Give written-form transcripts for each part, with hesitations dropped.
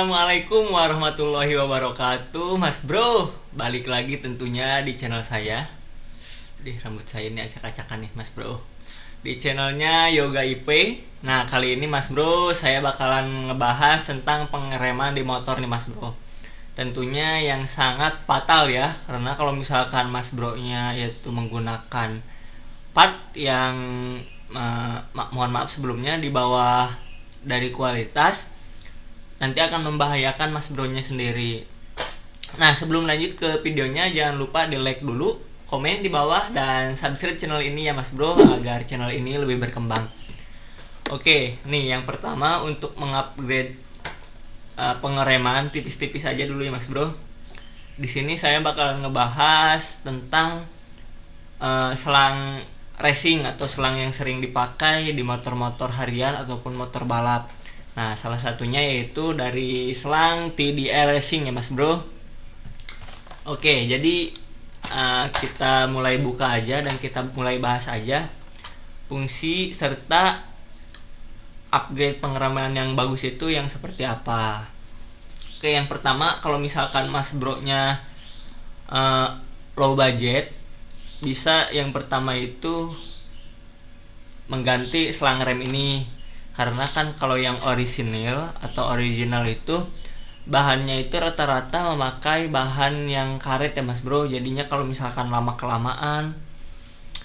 Assalamualaikum warahmatullahi wabarakatuh, Mas Bro. Balik lagi tentunya di channel saya. Rambut saya ini acak-acakan nih, Mas Bro. Di channelnya Yoga IP. Nah, kali ini Mas Bro, saya bakalan ngebahas tentang pengereman di motor nih, Mas Bro. Tentunya yang sangat fatal ya, karena kalau misalkan Mas Bro-nya yaitu menggunakan part yang mohon maaf sebelumnya di bawah dari kualitas, nanti akan membahayakan Mas Bro-nya sendiri. Nah, sebelum lanjut ke videonya, jangan lupa di like dulu, komen di bawah, dan subscribe channel ini ya Mas Bro, agar channel ini lebih berkembang. Oke, nih yang pertama untuk mengupgrade pengereman tipis-tipis aja dulu ya Mas Bro. Di sini saya bakal ngebahas tentang selang racing atau selang yang sering dipakai di motor-motor harian ataupun motor balap. Nah, salah satunya yaitu dari selang TDR Racing ya Mas Bro. Oke, jadi kita mulai buka aja dan kita mulai bahas aja fungsi serta upgrade pengereman yang bagus itu yang seperti apa. Oke, yang pertama kalau misalkan Mas Bro-nya low budget, bisa yang pertama itu mengganti selang rem ini. Karena kan kalau yang original itu bahannya itu rata-rata memakai bahan yang karet ya Mas Bro. Jadinya kalau misalkan lama kelamaan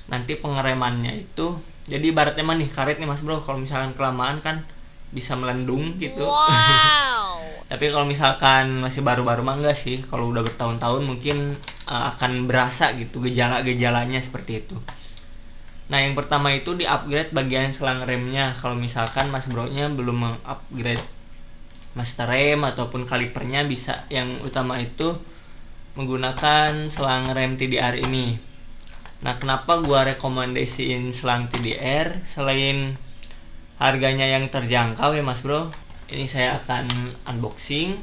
nanti pengeremannya itu jadi ibaratnya nih karet nih Mas Bro, kalau misalkan kelamaan kan bisa melendung gitu. Wow. Tapi kalau misalkan masih baru-baru mah enggak sih. Kalau udah bertahun-tahun mungkin akan berasa gitu gejala-gejalanya seperti itu. Nah, yang pertama itu di-upgrade bagian selang remnya. Kalau misalkan Mas Bro-nya belum meng-upgrade master rem ataupun kalipernya, bisa yang utama itu menggunakan selang rem TDR ini. Nah, kenapa gua rekomendasiin selang TDR? Selain harganya yang terjangkau ya Mas Bro, ini saya akan unboxing.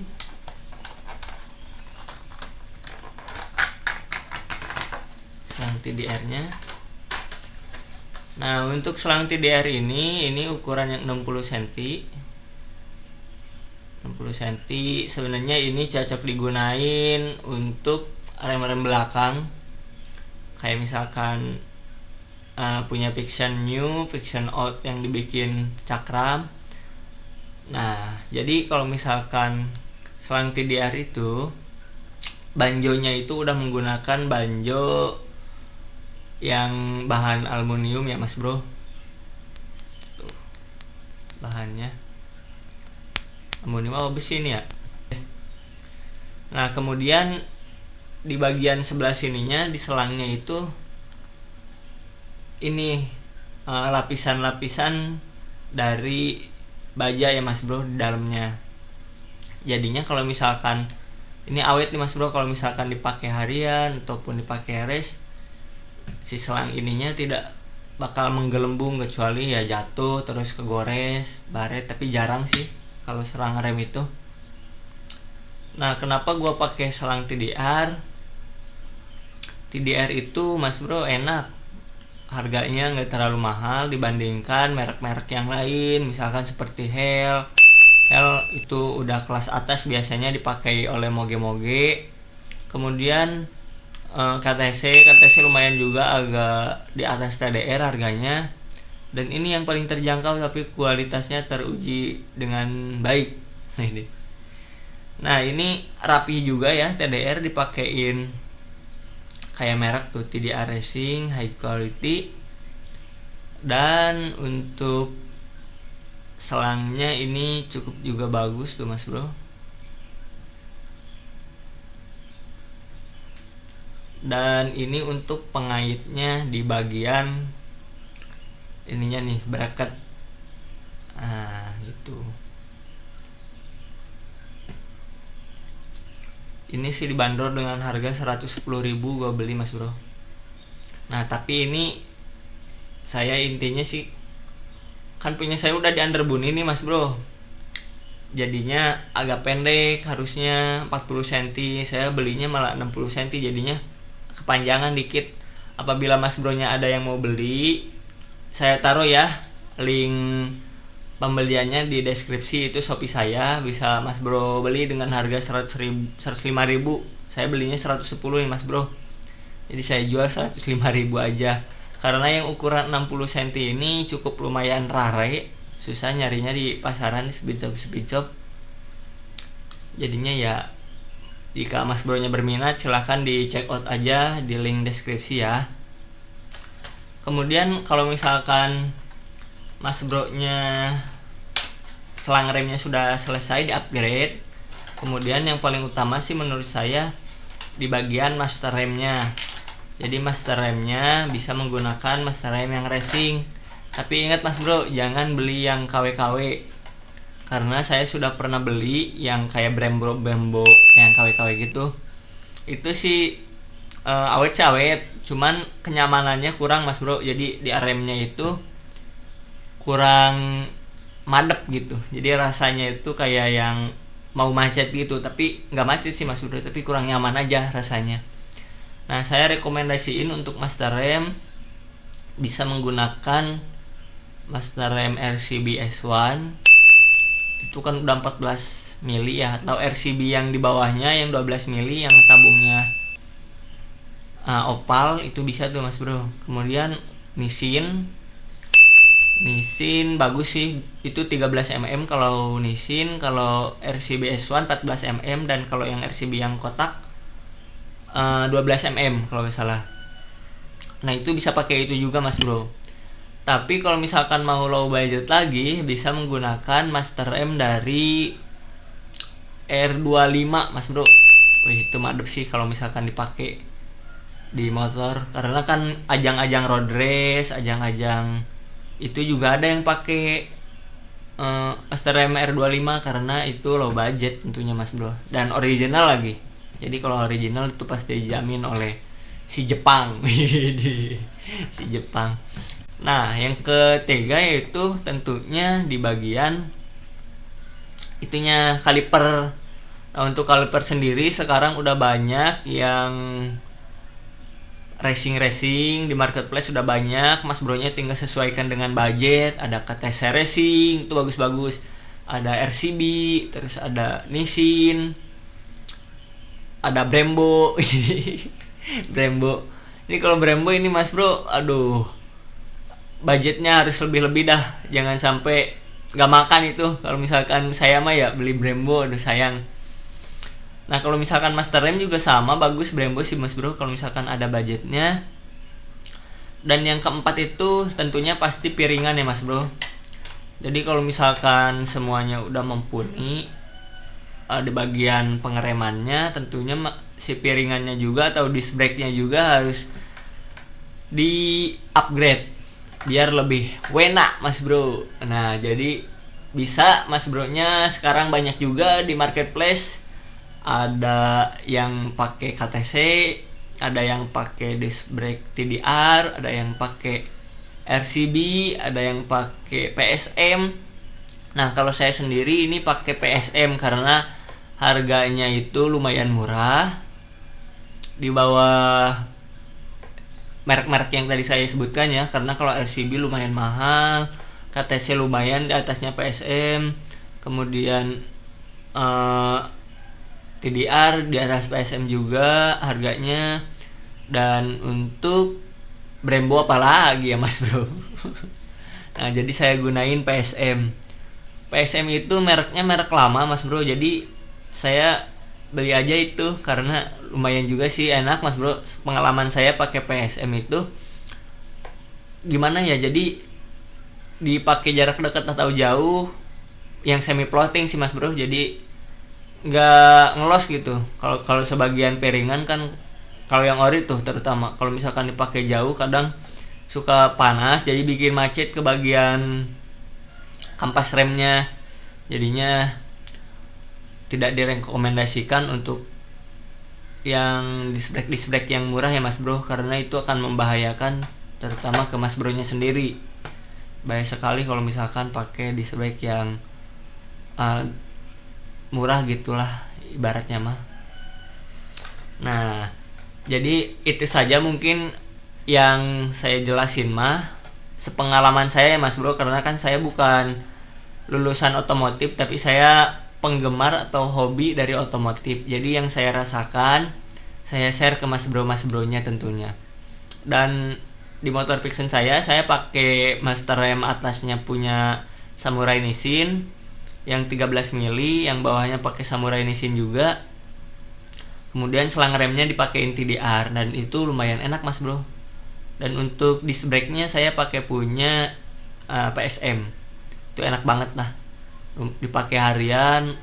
Selang TDR-nya. Nah, untuk selang TDR ini ukuran yang 60 cm. 60 cm sebenarnya ini cocok digunain untuk rem-rem belakang. Kayak misalkan punya friction new, friction old yang dibikin cakram. Nah, jadi kalau misalkan selang TDR itu banjonya itu udah menggunakan banjo yang bahan aluminium ya Mas Bro. Tuh, bahannya aluminium apa besi ini ya. Nah, kemudian di bagian sebelah sininya di selangnya itu ini lapisan-lapisan dari baja ya Mas Bro di dalamnya. Jadinya kalau misalkan ini awet nih Mas Bro, kalau misalkan dipakai harian ataupun dipakai race, si selang ininya tidak bakal menggelembung kecuali ya jatuh terus kegores baret, tapi jarang sih kalau selang rem itu. Nah, kenapa gua pakai selang TDR? TDR itu Mas Bro enak, harganya nggak terlalu mahal dibandingkan merek-merek yang lain, misalkan seperti Hell itu udah kelas atas, biasanya dipakai oleh moge-moge. Kemudian KTC lumayan juga agak di atas TDR harganya, dan ini yang paling terjangkau tapi kualitasnya teruji dengan baik. Nah, ini rapi juga ya, TDR dipakein kayak merek tuh TDR Racing high quality. Dan untuk selangnya ini cukup juga bagus tuh Mas Bro. Dan ini untuk pengaitnya di bagian ininya nih, bracket. Gitu. Ini sih dibanderol dengan harga 110.000 gua beli Mas Bro. Nah, tapi ini saya intinya sih kan punya saya udah di underbone ini Mas Bro. Jadinya agak pendek, harusnya 40 cm, saya belinya malah 60 cm, jadinya kepanjangan dikit. Apabila Mas Bro-nya ada yang mau beli, saya taruh ya link Pembeliannya di deskripsi, itu Shopee saya, bisa Mas Bro beli dengan harga 105.000. Saya belinya 110 nih Mas Bro. Jadi saya jual 105.000 aja. Karena yang ukuran 60 cm ini cukup lumayan rare, susah nyarinya di pasaran, di speed shop. Jadinya ya jika Mas Bro nya berminat silahkan di check out aja di link deskripsi ya. Kemudian kalau misalkan Mas Bro nya selang remnya sudah selesai di upgrade, kemudian yang paling utama sih menurut saya di bagian master remnya. Jadi master remnya bisa menggunakan master rem yang racing, tapi ingat Mas Bro, jangan beli yang KW-KW, karena saya sudah pernah beli yang kayak Brembo yang KW-KW gitu. Itu sih awet, cuman kenyamanannya kurang Mas Bro. Jadi di remnya itu kurang madep gitu, jadi rasanya itu kayak yang mau macet gitu, tapi nggak macet sih Mas Bro, tapi kurang nyaman aja rasanya. Nah, saya rekomendasiin untuk master rem bisa menggunakan master rem RCB S1. Itu kan udah 14 mili ya, atau RCB yang di bawahnya yang 12 mili yang tabungnya opal, itu bisa tuh Mas Bro. Kemudian Nissin bagus sih, itu 13 mm kalau Nissin. Kalau RCB S1 14 mm, dan kalau yang RCB yang kotak 12 mm kalau nggak salah. Nah, itu bisa pakai itu juga Mas Bro. Tapi kalau misalkan mau low budget lagi, bisa menggunakan master rem dari R25 Mas Bro. Wih, itu madep sih kalau misalkan dipakai di motor, karena kan ajang-ajang road race, ajang-ajang itu juga ada yang pakai master rem R25, karena itu low budget tentunya Mas Bro, dan original lagi. Jadi kalau original itu pasti dijamin oleh si Jepang. Si Jepang. Nah, yang ketiga yaitu tentunya di bagian itunya kaliper. Nah, untuk kaliper sendiri sekarang udah banyak yang racing di marketplace, sudah banyak. Mas Bro nya tinggal sesuaikan dengan budget. Ada KTC Racing, itu bagus-bagus. Ada RCB, terus ada Nissin, ada Brembo. Brembo. Ini kalau Brembo ini Mas Bro, aduh, budgetnya harus lebih-lebih dah. Jangan sampai nggak makan itu. Kalau misalkan saya mah ya beli Brembo, aduh sayang. Nah, kalau misalkan master rem juga sama, bagus Brembo sih Mas Bro kalau misalkan ada budgetnya. Dan yang keempat itu tentunya pasti piringan ya Mas Bro. Jadi kalau misalkan semuanya udah mumpuni di bagian pengeremannya, tentunya si piringannya juga atau disc brake-nya juga harus di upgrade biar lebih enak Mas Bro. Nah, jadi bisa Mas Bro nya sekarang banyak juga di marketplace. Ada yang pakai KTC, ada yang pakai disc brake TDR, ada yang pakai RCB, ada yang pakai PSM. Nah, kalau saya sendiri ini pakai PSM karena harganya itu lumayan murah, di bawah merek-merek yang tadi saya sebutkan ya. Karena kalau RCB lumayan mahal, KTC lumayan di atasnya PSM, kemudian TDR di atas PSM juga harganya. Dan untuk Brembo apalagi ya Mas Bro. Nah, jadi saya gunain PSM. PSM itu mereknya merek lama Mas Bro, jadi saya beli aja itu karena lumayan juga sih enak Mas Bro. Pengalaman saya pakai PSM itu gimana ya, jadi dipakai jarak dekat atau jauh, yang semi floating sih Mas Bro, jadi nggak ngelos gitu. Kalau sebagian piringan kan, kalau yang ori tuh terutama kalau misalkan dipakai jauh kadang suka panas, jadi bikin macet ke bagian kampas remnya. Jadinya tidak direkomendasikan untuk yang disc brake yang murah ya Mas Bro, karena itu akan membahayakan terutama ke Mas Bro nya sendiri. Bahaya sekali kalau misalkan pakai disc brake yang murah gitulah ibaratnya mah. Nah, jadi itu saja mungkin yang saya jelasin mah sepengalaman saya ya Mas Bro, karena kan saya bukan lulusan otomotif, tapi saya penggemar atau hobi dari otomotif. Jadi yang saya rasakan saya share ke mas bronya tentunya. Dan di motor fiction saya pakai master rem atasnya punya Samurai Nissin yang 13 mili, yang bawahnya pakai Samurai Nissin juga. Kemudian selang remnya dipakein TDR dan itu lumayan enak mas bro. Dan untuk disc brake-nya saya pakai punya PSM. Itu enak banget lah. Dipakai harian,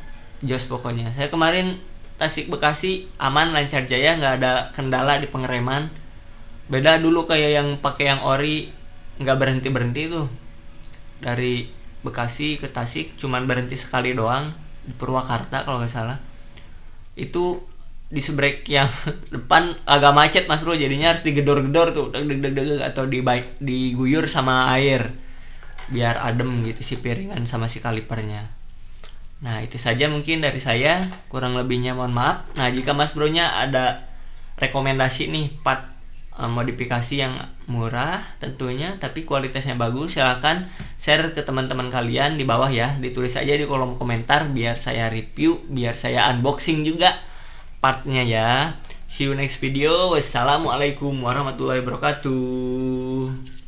jos pokoknya. Saya kemarin Tasik Bekasi aman, lancar jaya, nggak ada kendala di pengereman. Beda dulu kayak yang pakai yang ori, nggak berhenti tuh. Dari Bekasi ke Tasik cuman berhenti sekali doang di Purwakarta kalau nggak salah. Itu di brake yang depan agak macet mas bro, jadinya harus digedor-gedor tuh deg atau diguyur sama air biar adem gitu si piringan sama si kalipernya. Nah itu saja mungkin dari saya, kurang lebihnya mohon maaf. Nah jika mas bronya ada rekomendasi nih part modifikasi yang murah tentunya tapi kualitasnya bagus, silahkan share ke teman-teman kalian di bawah ya, ditulis aja di kolom komentar biar saya review, biar saya unboxing juga partnya ya. See you next video. Wassalamualaikum warahmatullahi wabarakatuh.